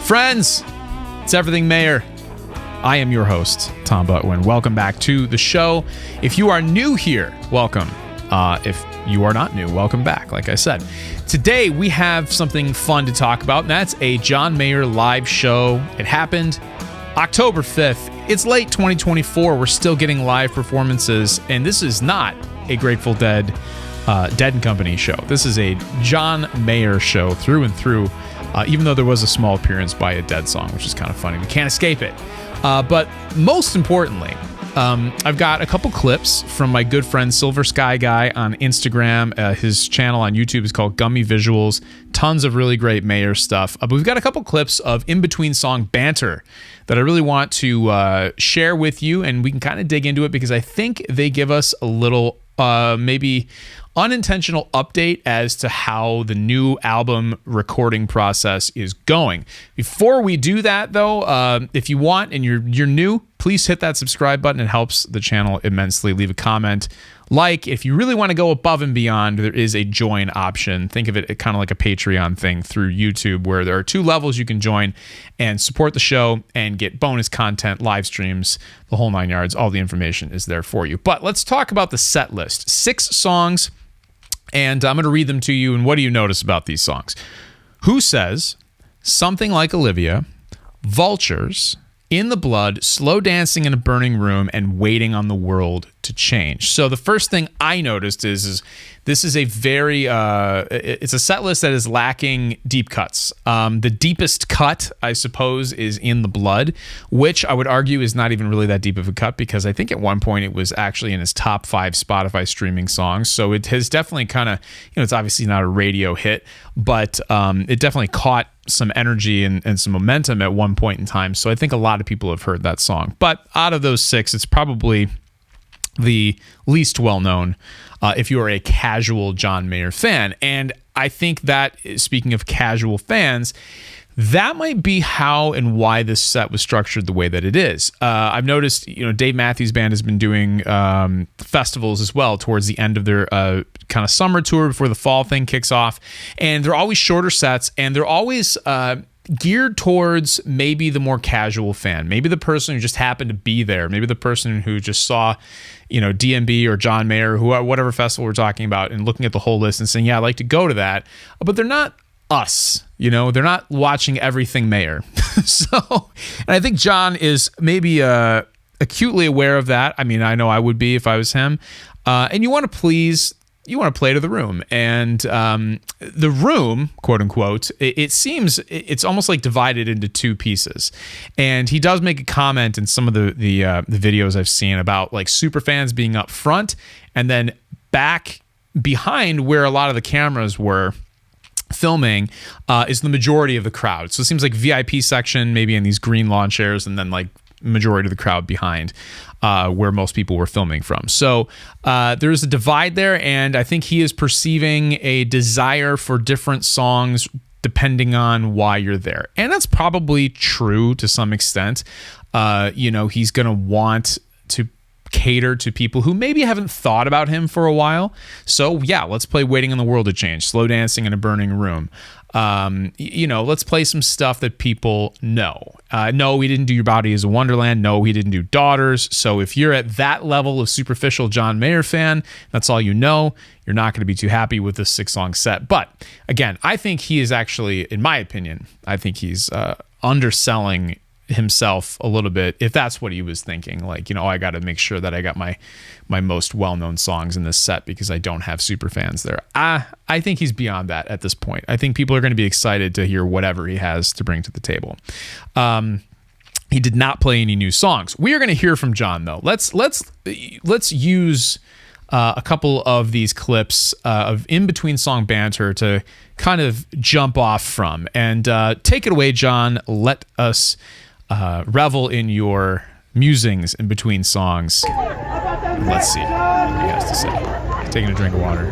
Friends, it's Everything Mayor. I am your host, Tom Butwin. Welcome back to the show. If you are new here, welcome. If you are not new, welcome back, like I said. Today, we have something fun to talk about, and that's a John Mayer live show. It happened October 5th. It's late 2024. We're still getting live performances, and this is not a Grateful Dead Dead & Company show. This is a John Mayer show through and through, even though there was a small appearance by a Dead song, which is kind of funny. We can't escape it. But most importantly, I've got a couple clips from my good friend Silver Sky Guy on Instagram. His channel on YouTube is called Gummy Visuals. Tons of really great Mayer stuff. But we've got a couple clips of in-between song banter that I really want to share with you, and we can kind of dig into it because I think they give us a little maybe unintentional update as to how the new album recording process is going. Before we do that, though, if you want and you're new, please hit that subscribe button. It helps the channel immensely. Leave a comment. If you really want to go above and beyond, there is a join option. Think of it kind of like a Patreon thing through YouTube, where there are 2 levels you can join and support the show and get bonus content, live streams, the whole 9 yards. All the information is there for you. But let's talk about the set list. 6 songs, and I'm going to read them to you. And what do you notice about these songs? Who Says, Something Like Olivia, Vultures, In the Blood, Slow Dancing in a Burning Room, and Waiting on the World to Change. So the first thing I noticed is this is a very it's a set list that is lacking deep cuts. The deepest cut, I suppose, is In the Blood, which I would argue is not even really that deep of a cut, because I think at one point it was actually in his top 5 Spotify streaming songs. So it has definitely kind of, it's obviously not a radio hit, but it definitely caught some energy and some momentum at one point in time. So I think a lot of people have heard that song. But out of those 6, it's probably the least well-known if you are a casual John Mayer fan. And I think that, speaking of casual fans, that might be how and why this set was structured the way that it is. I've noticed, Dave Matthews Band has been doing festivals as well towards the end of their kind of summer tour before the fall thing kicks off. And they're always shorter sets, and they're always geared towards maybe the more casual fan, maybe the person who just happened to be there, maybe the person who just saw, DMB or John Mayer, whatever festival we're talking about, and looking at the whole list and saying, yeah, I'd like to go to that. But they're not us, they're not watching Everything Mayer. And I think John is maybe acutely aware of that. I mean, I know I would be if I was him. And you want to play to the room. And the room, quote unquote, it seems it's almost like divided into 2 pieces. And he does make a comment in some of the videos I've seen about like super fans being up front, and then back behind where a lot of the cameras were filming is the majority of the crowd. So it seems like VIP section, maybe in these green lawn chairs, and then like majority of the crowd behind where most people were filming from. So there's a divide there, and I think he is perceiving a desire for different songs depending on why you're there. And that's probably true to some extent. He's going to want to cater to people who maybe haven't thought about him for a while. So yeah, let's play Waiting on the World to Change, Slow Dancing in a Burning Room. Let's play some stuff that people know. No, he didn't do Your Body is a Wonderland. No, he didn't do Daughters. So if you're at that level of superficial John Mayer fan, that's all you know, you're not going to be too happy with this 6-song set. But again, I think he is actually, in my opinion, I think he's underselling himself a little bit, if that's what he was thinking. Like, I got to make sure that I got my most well-known songs in this set because I don't have super fans there. I think he's beyond that at this point. I think people are going to be excited to hear whatever he has to bring to the table. He did not play any new songs. We are going to hear from John, though. Let's use a couple of these clips of in-between song banter to kind of jump off from. And take it away, John. Let us revel in your musings in between songs. Let's see what he has to say. Taking a drink of water.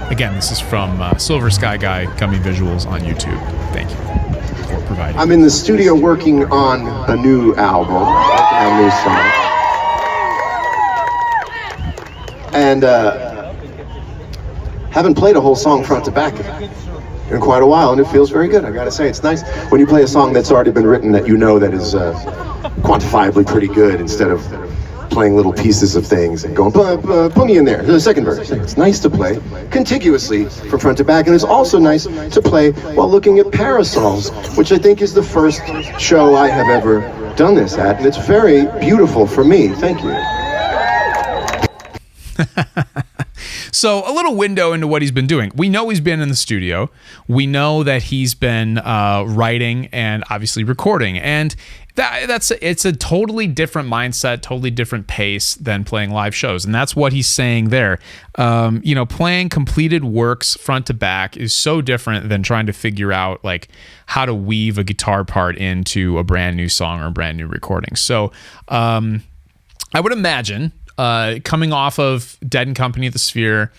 Again, this is from Silver Sky Guy, Gummy Visuals on YouTube. Thank you for providing. I'm in the studio working on a new album, a new song. And haven't played a whole song front to back. in quite a while, and it feels very good. I gotta say, it's nice when you play a song that's already been written that you know that is quantifiably pretty good, instead of playing little pieces of things and going, put me in there, the second verse. It's nice to play contiguously from front to back, and it's also nice to play while looking at Parasols, which I think is the first show I have ever done this at, and it's very beautiful for me. Thank you. So a little window into what he's been doing. We know he's been in the studio. We know that he's been writing and obviously recording. And it's a totally different mindset, totally different pace than playing live shows. And that's what he's saying there. Playing completed works front to back is so different than trying to figure out like how to weave a guitar part into a brand new song or a brand new recording. So I would imagine coming off of Dead and Company at the Sphere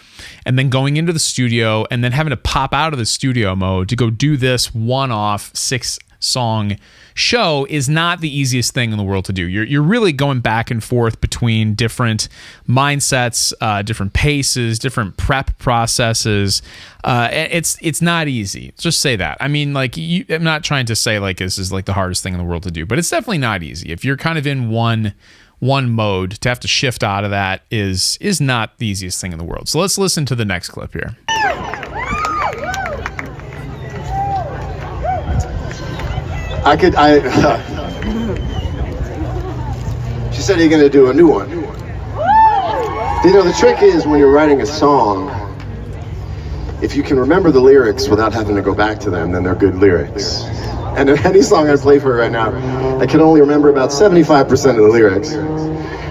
and then going into the studio and then having to pop out of the studio mode to go do this one-off 6-song show is not the easiest thing in the world to do. You're really going back and forth between different mindsets, different paces, different prep processes. It's not easy. Just say that. I mean, like, I'm not trying to say like this is like the hardest thing in the world to do, but it's definitely not easy. If you're kind of in one mode, to have to shift out of that is not the easiest thing in the world. So let's listen to the next clip here. She said you're gonna do a new one. The trick is when you're writing a song, if you can remember the lyrics without having to go back to them, then they're good lyrics. And any song I play for right now, I can only remember about 75% of the lyrics,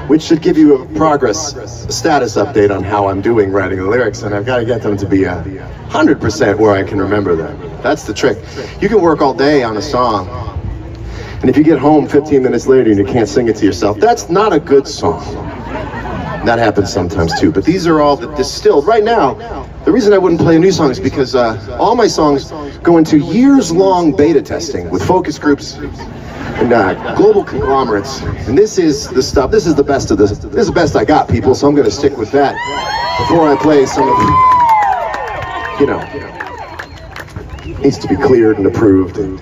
which should give you a status update on how I'm doing writing the lyrics, and I've got to get them to be 100% where I can remember them. That's the trick. You can work all day on a song, and if you get home 15 minutes later and you can't sing it to yourself, that's not a good song. That happens sometimes too, but these are all distilled. Right now, the reason I wouldn't play a new song is because all my songs go into years-long beta testing with focus groups and global conglomerates. And this is the stuff, this is the best of this. This is the best I got, people, so I'm going to stick with that before I play some of the, needs to be cleared and approved, and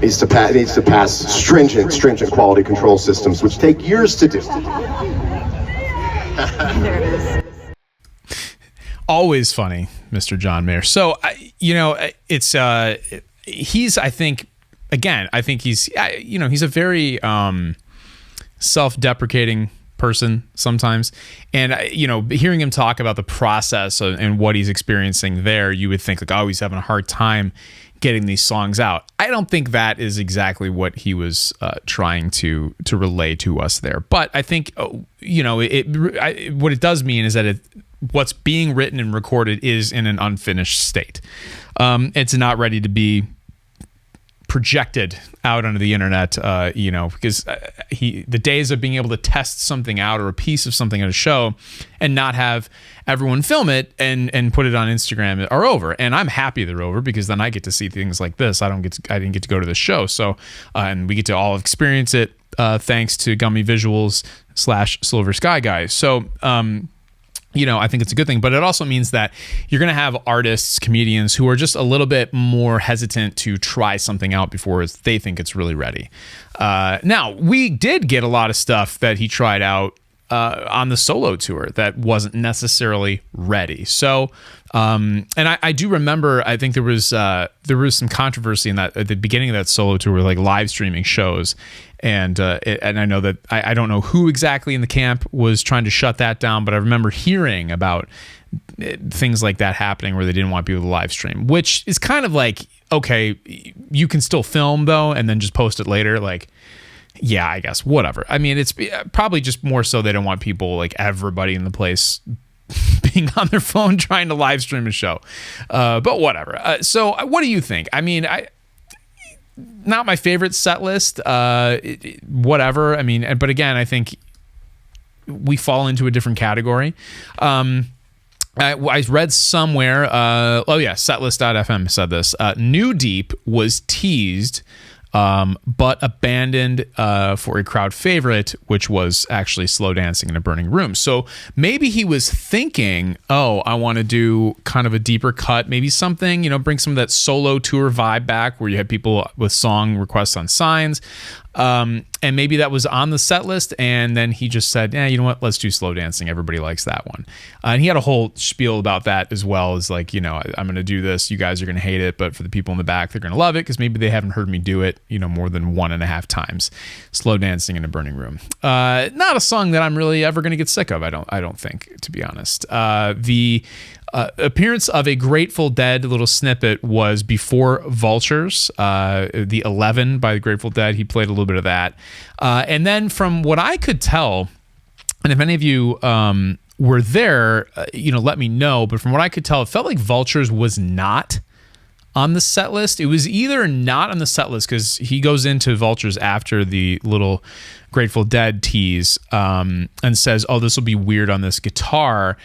needs to pass stringent quality control systems, which take years to do. There it is. Always funny, Mr. John Mayer. So, he's, I think he's a very self-deprecating person sometimes. And, hearing him talk about the process and what he's experiencing there, you would think like, oh, he's having a hard time getting these songs out. I don't think that is exactly what he was trying to relay to us there. But I think, what it does mean is that what's being written and recorded is in an unfinished state. It's not ready to be projected out onto the internet, because the days of being able to test something out or a piece of something at a show and not have everyone film it and put it on Instagram are over. And I'm happy they're over, because then I get to see things like this. I didn't get to go to the show. So, and we get to all experience it, thanks to Gummy Visuals / Silver Sky Guys. So, I think it's a good thing, but it also means that you're going to have artists, comedians who are just a little bit more hesitant to try something out before they think it's really ready. Now, we did get a lot of stuff that he tried out on the solo tour that wasn't necessarily ready. So, and I do remember, I think there was some controversy in that at the beginning of that solo tour, like live streaming shows. And I know that I don't know who exactly in the camp was trying to shut that down, but I remember hearing about things like that happening where they didn't want people to live stream, which is kind of like, okay, you can still film though, and then just post it later. Like, yeah, I guess, whatever. I mean, it's probably just more so they don't want people, like everybody in the place, being on their phone trying to live stream a show. But whatever. So what do you think? I mean, not my favorite set list, whatever. I mean, but again, I think we fall into a different category. I read somewhere, setlist.fm said this. New Deep was teased but abandoned for a crowd favorite, which was actually Slow Dancing in a Burning Room. So maybe he was thinking, oh, I want to do kind of a deeper cut, maybe something, bring some of that solo tour vibe back where you had people with song requests on signs. And maybe that was on the set list, and then he just said, you know what, let's do Slow Dancing. Everybody likes that one. And he had a whole spiel about that as well, as like, I'm going to do this. You guys are going to hate it, but for the people in the back, they're going to love it because maybe they haven't heard me do it, more than 1.5 times. Slow Dancing in a Burning Room. Not a song that I'm really ever going to get sick of, I don't think, to be honest. The appearance of a Grateful Dead little snippet was before Vultures, the 11 by the Grateful Dead. He played a little bit of that. And then from what I could tell, and if any of you were there, let me know. But from what I could tell, it felt like Vultures was not on the set list. It was either not on the set list because he goes into Vultures after the little Grateful Dead tease and says, oh, this will be weird on this guitar.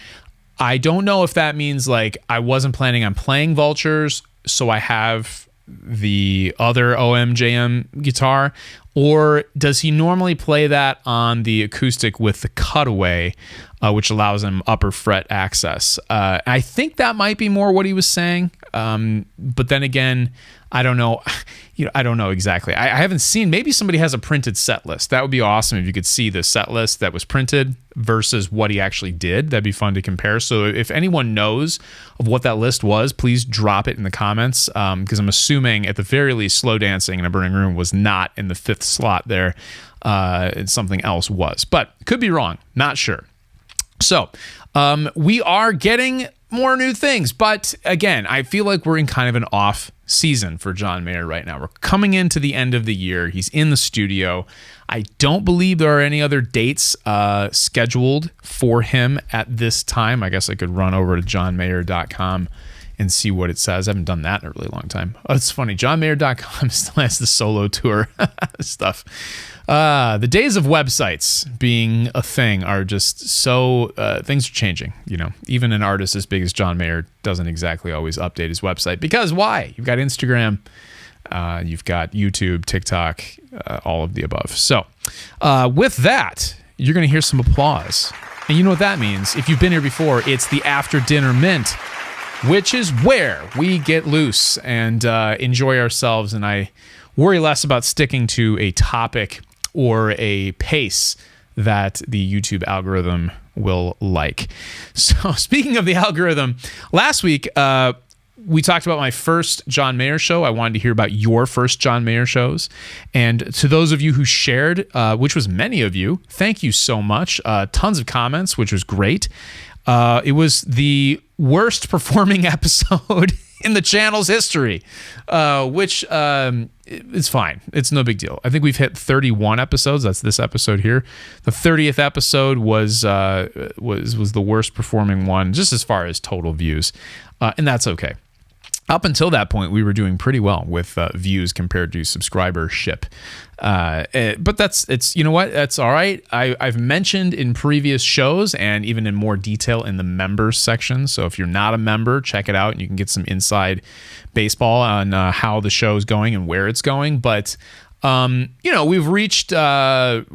I don't know if that means like I wasn't planning on playing Vultures, so I have the other OMJM guitar, or does he normally play that on the acoustic with the cutaway, which allows him upper fret access? I think that might be more what he was saying, but then again, I don't know. I don't know exactly. I haven't seen. Maybe somebody has a printed set list. That would be awesome if you could see the set list that was printed versus what he actually did. That'd be fun to compare. So if anyone knows of what that list was, please drop it in the comments, because I'm assuming at the very least Slow Dancing in a Burning Room was not in the 5th slot there. And something else was, but could be wrong. Not sure. So we are getting more new things, but again, I feel like we're in kind of an off season for John Mayer right now. We're coming into the end of the year. He's in the studio. I don't believe there are any other dates scheduled for him at this time. I guess I could run over to johnmayer.com and see what it says. I haven't done that in a really long time. Oh, it's funny. johnmayer.com still has the solo tour stuff. The days of websites being a thing are just so, things are changing. Even an artist as big as John Mayer doesn't exactly always update his website, because why? You've got Instagram, you've got YouTube, TikTok, all of the above. So with that, you're going to hear some applause. And you know what that means. If you've been here before, it's the After Dinner Mint, which is where we get loose and enjoy ourselves. And I worry less about sticking to a topic or a pace that the YouTube algorithm will like. So speaking of the algorithm, last week we talked about my first John Mayer show. I wanted to hear about your first John Mayer shows. And to those of you who shared, which was many of you, thank you so much. Tons of comments, which was great. It was the worst performing episode in the channel's history, which it's fine. It's no big deal. I think we've hit 31 episodes. That's this episode here. The 30th episode was the worst performing one, just as far as total views, and that's okay. Up until that point, we were doing pretty well with views compared to subscribership. But it's you know what? That's all right. I've mentioned in previous shows and even in more detail in the members section. So if you're not a member, check it out and you can get some inside baseball on how the show is going and where it's going. But we've reached what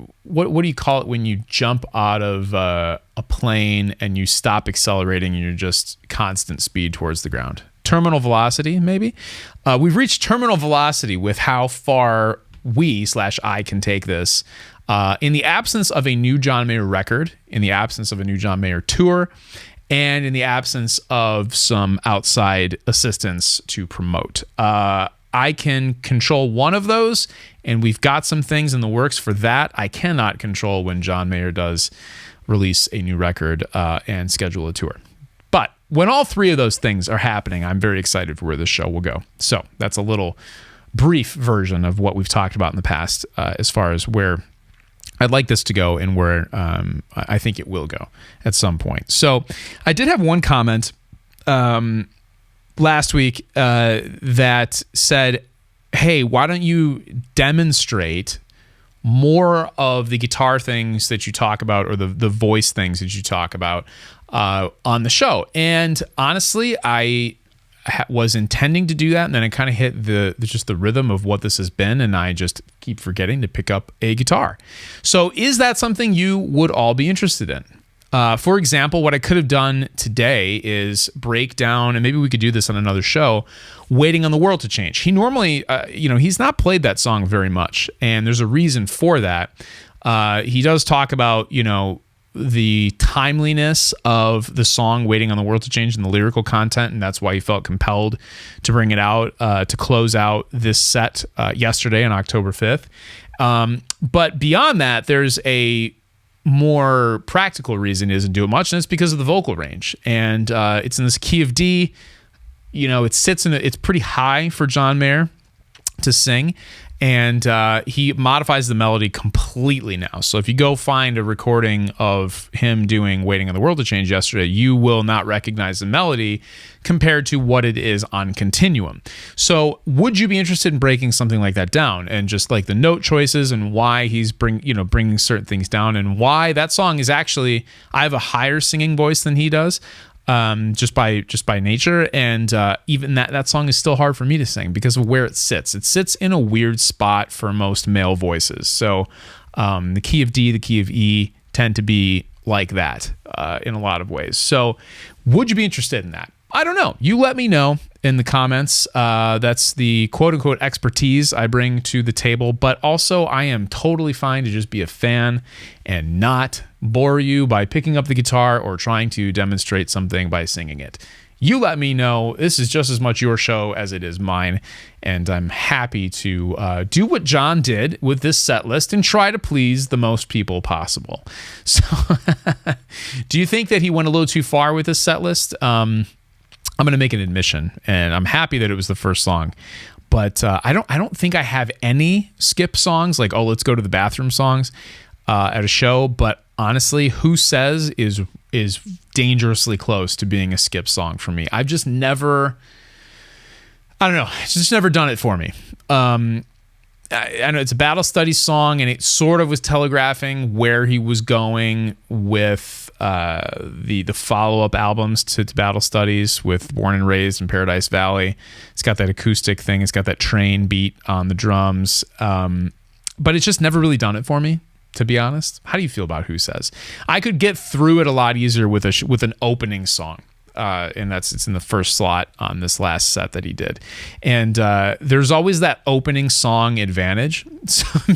do you call it when you jump out of a plane and you stop accelerating and you're just constant speed towards the ground? Terminal velocity, maybe. We've reached terminal velocity with how far I can take this. In the absence of a new John Mayer record, in the absence of a new John Mayer tour, and in the absence of some outside assistance to promote. I can control one of those, and we've got some things in the works for that. I cannot control when John Mayer does release a new record and schedule a tour. But when all three of those things are happening, I'm very excited for where this show will go. So that's a little brief version of what we've talked about in the past as far as where I'd like this to go and where I think it will go at some point. So I did have one comment last week that said, hey, why don't you demonstrate more of the guitar things that you talk about or the voice things that you talk about on the show? And honestly, I was intending to do that, and then I kind of hit just the rhythm of what this has been, and I just keep forgetting to pick up a guitar. So is that something you would all be interested in? For example, what I could have done today is break down, and maybe we could do this on another show, Waiting on the World to Change. He normally, he's not played that song very much, and there's a reason for that. He does talk about, the timeliness of the song Waiting on the World to Change and the lyrical content, and that's why he felt compelled to bring it out to close out this set yesterday on October 5th. But beyond that, there's a more practical reason he doesn't do it much, and it's because of the vocal range. And it's in this key of D. It's pretty high for John Mayer to sing, and he modifies the melody completely now. So if you go find a recording of him doing Waiting on the World to Change yesterday, you will not recognize the melody compared to what it is on Continuum. So would you be interested in breaking something like that down, and just like the note choices and why he's bringing certain things down, and why that song is actually, I have a higher singing voice than he does, just by nature, and even that song is still hard for me to sing because of where it sits. It sits in a weird spot for most male voices. So the key of D, the key of E tend to be like that in a lot of ways. So would you be interested in that? I don't know. You let me know in the comments. That's the quote-unquote expertise I bring to the table, but also I am totally fine to just be a fan and not bore you by picking up the guitar or trying to demonstrate something by singing it. You let me know. This is just as much your show as it is mine, and I'm happy to do what John did with this set list and try to please the most people possible. So do you think that he went a little too far with this set list? I'm going to make an admission, and I'm happy that it was the first song, but I don't think I have any skip songs, like, let's go to the bathroom songs at a show. But honestly, Who Says is dangerously close to being a skip song for me. I've just never, I don't know, it's just never done it for me. I know it's a Battle Studies song, and it sort of was telegraphing where he was going with the follow-up albums to Battle Studies, with Born and Raised and Paradise Valley. It's got that acoustic thing. It's got that train beat on the drums. But it's just never really done it for me, to be honest. How do you feel about Who Says? I could get through it a lot easier with an opening song. And it's in the first slot on this last set that he did. And there's always that opening song advantage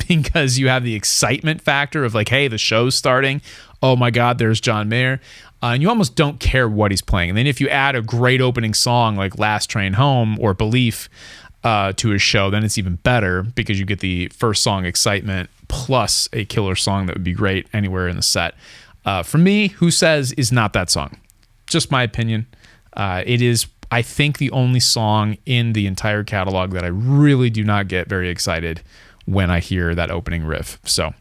because you have the excitement factor of like, hey, the show's starting. Oh my God, there's John Mayer. And you almost don't care what he's playing. And then if you add a great opening song like Last Train Home or Belief to his show, then it's even better because you get the first song excitement plus a killer song that would be great anywhere in the set. For me, Who Says is not that song. Just my opinion. It is, I think, the only song in the entire catalog that I really do not get very excited when I hear that opening riff. So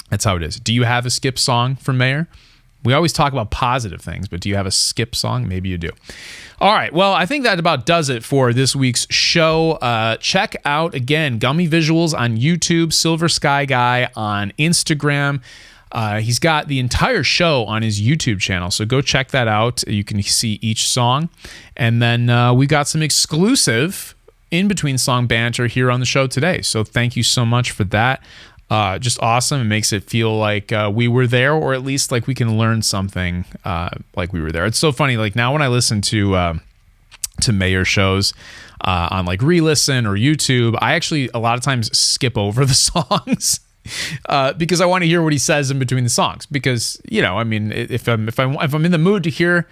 that's how it is. Do you have a skip song from Mayer? We always talk about positive things, but do you have a skip song? Maybe you do. All right. Well, I think that about does it for this week's show. Check out, again, Gummy Visuals on YouTube, Silver Sky Guy on Instagram. He's got the entire show on his YouTube channel, so go check that out. You can see each song. And then we got some exclusive in-between song banter here on the show today. So thank you so much for that. Just awesome. It makes it feel like we were there, or at least like we can learn something like we were there. It's so funny. Like now when I listen to Mayer shows on like Re-Listen or YouTube, I actually a lot of times skip over the songs. Because I want to hear what he says in between the songs. Because I mean, if I'm in the mood to hear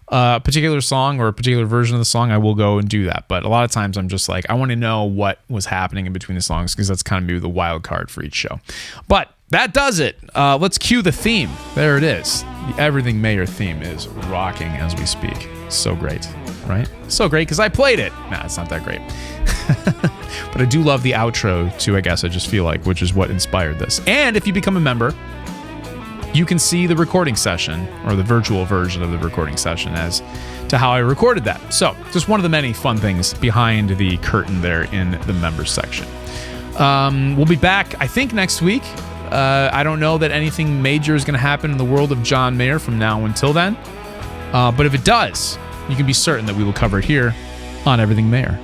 a particular song or a particular version of the song, I will go and do that. But a lot of times I'm just like, I want to know what was happening in between the songs because that's kind of maybe the wild card for each show. But that does it. Let's cue the theme. There it is. The Everything Mayer theme is rocking as we speak. So great, right? So great because I played it. Nah, it's not that great. But I do love the outro too, I guess I just feel like, which is what inspired this. And if you become a member, you can see the recording session or the virtual version of the recording session as to how I recorded that. So just one of the many fun things behind the curtain there in the members section. We'll be back, I think, next week. I don't know that anything major is going to happen in the world of John Mayer from now until then. But if it does, you can be certain that we will cover it here on Everything Mayor.